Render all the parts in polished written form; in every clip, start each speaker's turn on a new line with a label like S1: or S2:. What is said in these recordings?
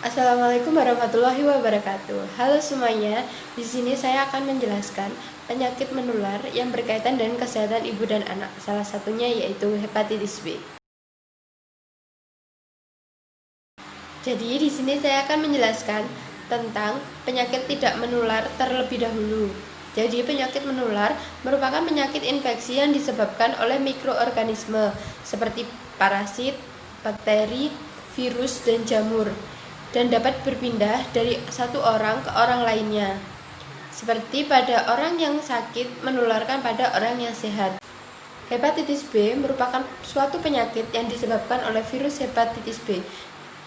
S1: Assalamualaikum warahmatullahi wabarakatuh. Halo semuanya, di sini saya akan menjelaskan penyakit menular yang berkaitan dengan kesehatan ibu dan anak. Salah satunya yaitu hepatitis B. Jadi di sini saya akan menjelaskan tentang penyakit tidak menular terlebih dahulu. Jadi penyakit menular merupakan penyakit infeksi yang disebabkan oleh mikroorganisme seperti parasit, bakteri, virus, dan jamur, dan dapat berpindah dari satu orang ke orang lainnya. Seperti pada orang yang sakit menularkan pada orang yang sehat. Hepatitis B merupakan suatu penyakit yang disebabkan oleh virus hepatitis B,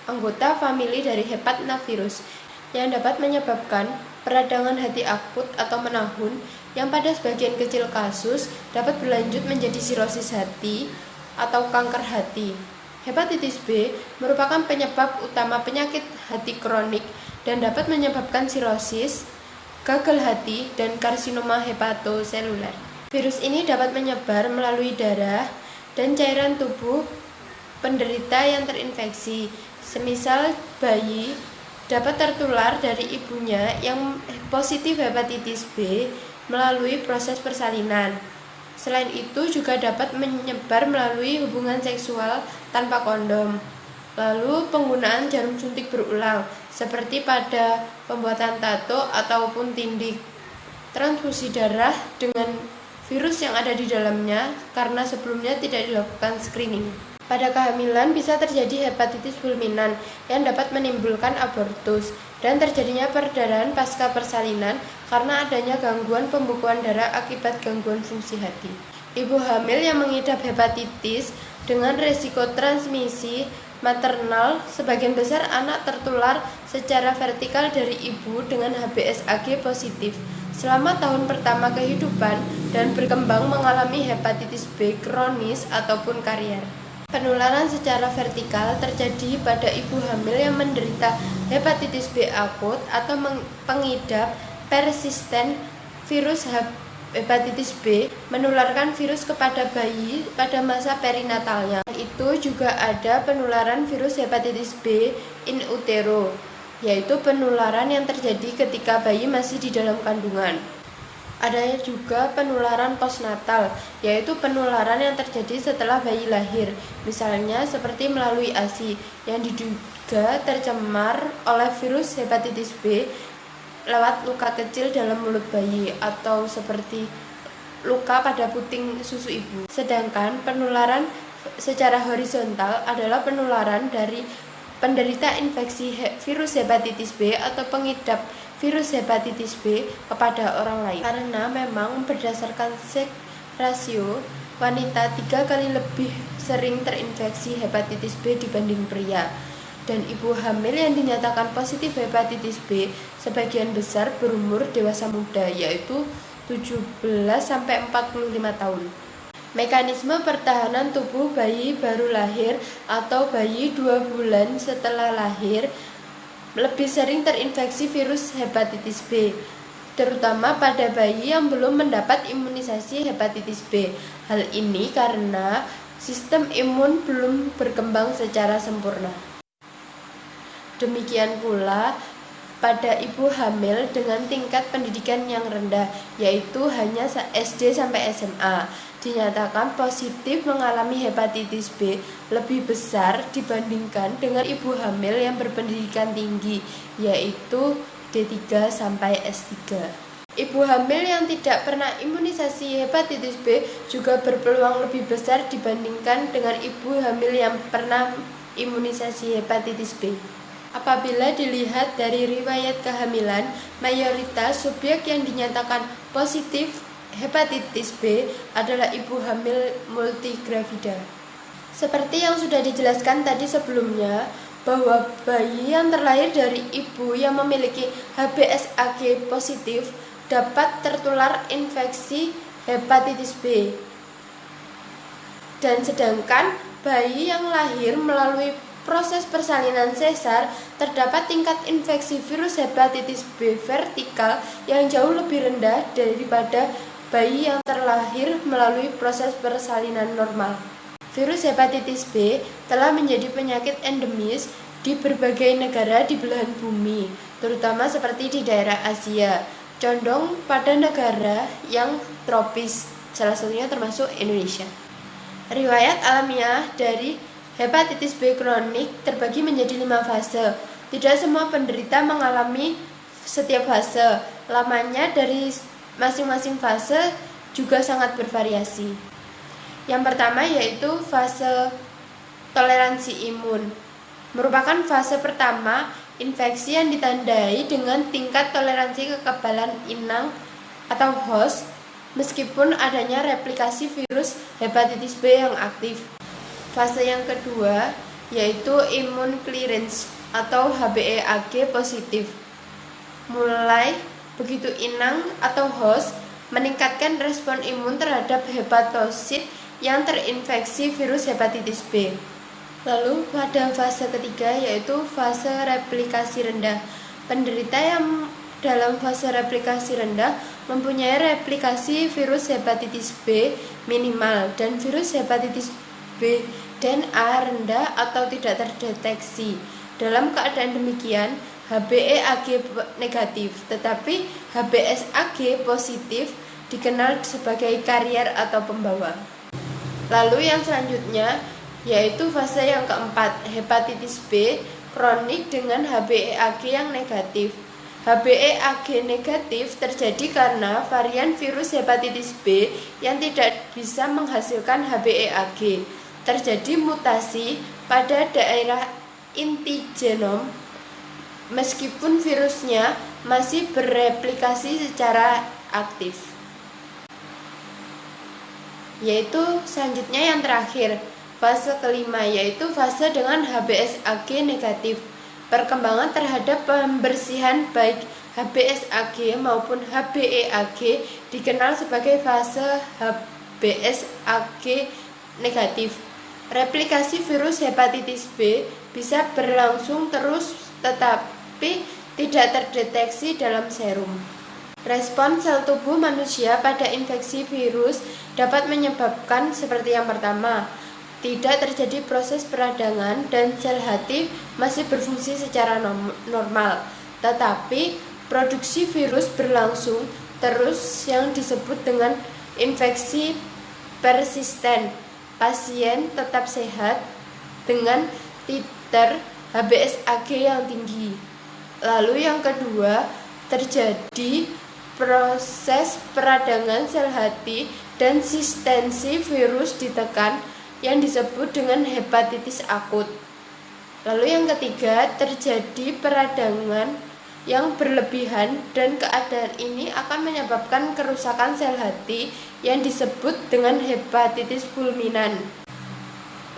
S1: anggota famili dari hepatnavirus, yang dapat menyebabkan peradangan hati akut atau menahun yang pada sebagian kecil kasus dapat berlanjut menjadi sirosis hati atau kanker hati. Hepatitis B merupakan penyebab utama penyakit hati kronik dan dapat menyebabkan sirosis, gagal hati, dan karsinoma hepatoseluler. Virus ini dapat menyebar melalui darah dan cairan tubuh penderita yang terinfeksi. Semisal bayi dapat tertular dari ibunya yang positif hepatitis B melalui proses persalinan. Selain itu juga dapat menyebar melalui hubungan seksual tanpa kondom. Lalu penggunaan jarum suntik berulang seperti pada pembuatan tato ataupun tindik. Transfusi darah dengan virus yang ada di dalamnya karena sebelumnya tidak dilakukan screening. Pada kehamilan bisa terjadi hepatitis fulminan yang dapat menimbulkan abortus dan terjadinya perdarahan pasca persalinan karena adanya gangguan pembukuan darah akibat gangguan fungsi hati. Ibu hamil yang mengidap hepatitis dengan resiko transmisi maternal, sebagian besar anak tertular secara vertikal dari ibu dengan HBsAg positif selama tahun pertama kehidupan dan berkembang mengalami hepatitis B kronis ataupun karier. Penularan secara vertikal terjadi pada ibu hamil yang menderita hepatitis B akut atau pengidap persisten virus hepatitis B menularkan virus kepada bayi pada masa perinatalnya. Itu juga ada penularan virus hepatitis B in utero, yaitu penularan yang terjadi ketika bayi masih di dalam kandungan. Ada juga penularan postnatal, yaitu penularan yang terjadi setelah bayi lahir, misalnya seperti melalui ASI yang diduga tercemar oleh virus hepatitis B lewat luka kecil dalam mulut bayi atau seperti luka pada puting susu ibu. Sedangkan penularan secara horizontal adalah penularan dari penderita infeksi virus hepatitis B atau pengidap virus hepatitis B kepada orang lain. Karena memang berdasarkan seks rasio, wanita 3 kali lebih sering terinfeksi hepatitis B dibanding pria. Dan ibu hamil yang dinyatakan positif hepatitis B sebagian besar berumur dewasa muda, yaitu 17-45 tahun. Mekanisme pertahanan tubuh bayi baru lahir atau bayi 2 bulan setelah lahir lebih sering terinfeksi virus hepatitis B, terutama pada bayi yang belum mendapat imunisasi hepatitis B. Hal ini karena sistem imun belum berkembang secara sempurna. Demikian pula pada ibu hamil dengan tingkat pendidikan yang rendah, yaitu hanya SD sampai SMA, dinyatakan positif mengalami hepatitis B lebih besar dibandingkan dengan ibu hamil yang berpendidikan tinggi, yaitu D3 sampai S3. Ibu hamil yang tidak pernah imunisasi hepatitis B juga berpeluang lebih besar dibandingkan dengan ibu hamil yang pernah imunisasi hepatitis B. Apabila dilihat dari riwayat kehamilan, mayoritas subjek yang dinyatakan positif hepatitis B adalah ibu hamil multigravida. Seperti yang sudah dijelaskan tadi sebelumnya, bahwa bayi yang terlahir dari ibu yang memiliki HBsAg positif dapat tertular infeksi hepatitis B. Dan sedangkan bayi yang lahir melalui proses persalinan sesar terdapat tingkat infeksi virus hepatitis B vertikal yang jauh lebih rendah daripada bayi yang terlahir melalui proses persalinan normal. Virus hepatitis B telah menjadi penyakit endemis di berbagai negara di belahan bumi, terutama seperti di daerah Asia, condong pada negara yang tropis, salah satunya termasuk Indonesia. Riwayat alamiah dari hepatitis B kronik terbagi menjadi 5 fase. Tidak semua penderita mengalami setiap fase. Lamanya dari masing-masing fase juga sangat bervariasi. Yang pertama yaitu fase toleransi imun. Merupakan fase pertama infeksi yang ditandai dengan tingkat toleransi kekebalan inang atau host meskipun adanya replikasi virus hepatitis B yang aktif. Fase yang kedua yaitu imun clearance atau HBeAg positif. Mulai begitu inang atau host meningkatkan respon imun terhadap hepatosit yang terinfeksi virus hepatitis B. Lalu pada fase ketiga yaitu fase replikasi rendah. Penderita yang dalam fase replikasi rendah mempunyai replikasi virus hepatitis B minimal dan virus hepatitis B dan A rendah atau tidak terdeteksi. Dalam keadaan demikian, HBeAg negatif, tetapi HBsAg positif dikenal sebagai karier atau pembawa. Lalu yang selanjutnya yaitu fase yang keempat, hepatitis B kronik dengan HBeAg yang negatif. HBeAg negatif terjadi karena varian virus hepatitis B yang tidak bisa menghasilkan HBeAg. Terjadi mutasi pada daerah inti genom meskipun virusnya masih bereplikasi secara aktif. Yaitu selanjutnya yang terakhir, fase kelima yaitu fase dengan HBsAg negatif. Perkembangan terhadap pembersihan baik HBsAg maupun HBeAg dikenal sebagai fase HBsAg negatif. Replikasi virus hepatitis B bisa berlangsung terus tetapi tidak terdeteksi dalam serum. Respon sel tubuh manusia pada infeksi virus dapat menyebabkan seperti yang pertama, tidak terjadi proses peradangan dan sel hati masih berfungsi secara normal, tetapi produksi virus berlangsung terus yang disebut dengan infeksi persisten. Pasien tetap sehat dengan titer HBsAg yang tinggi. Lalu yang kedua, terjadi proses peradangan sel hati dan sistensi virus ditekan yang disebut dengan hepatitis akut. Lalu yang ketiga, terjadi peradangan yang berlebihan dan keadaan ini akan menyebabkan kerusakan sel hati yang disebut dengan hepatitis fulminan.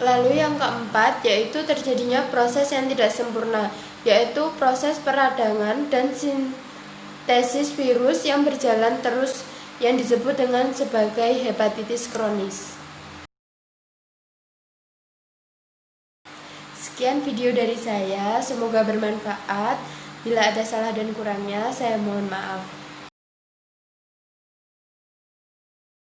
S1: Lalu yang keempat yaitu terjadinya proses yang tidak sempurna, yaitu proses peradangan dan sintesis virus yang berjalan terus yang disebut dengan sebagai hepatitis kronis. Sekian video dari saya, semoga bermanfaat. Bila ada salah dan kurangnya, saya mohon maaf.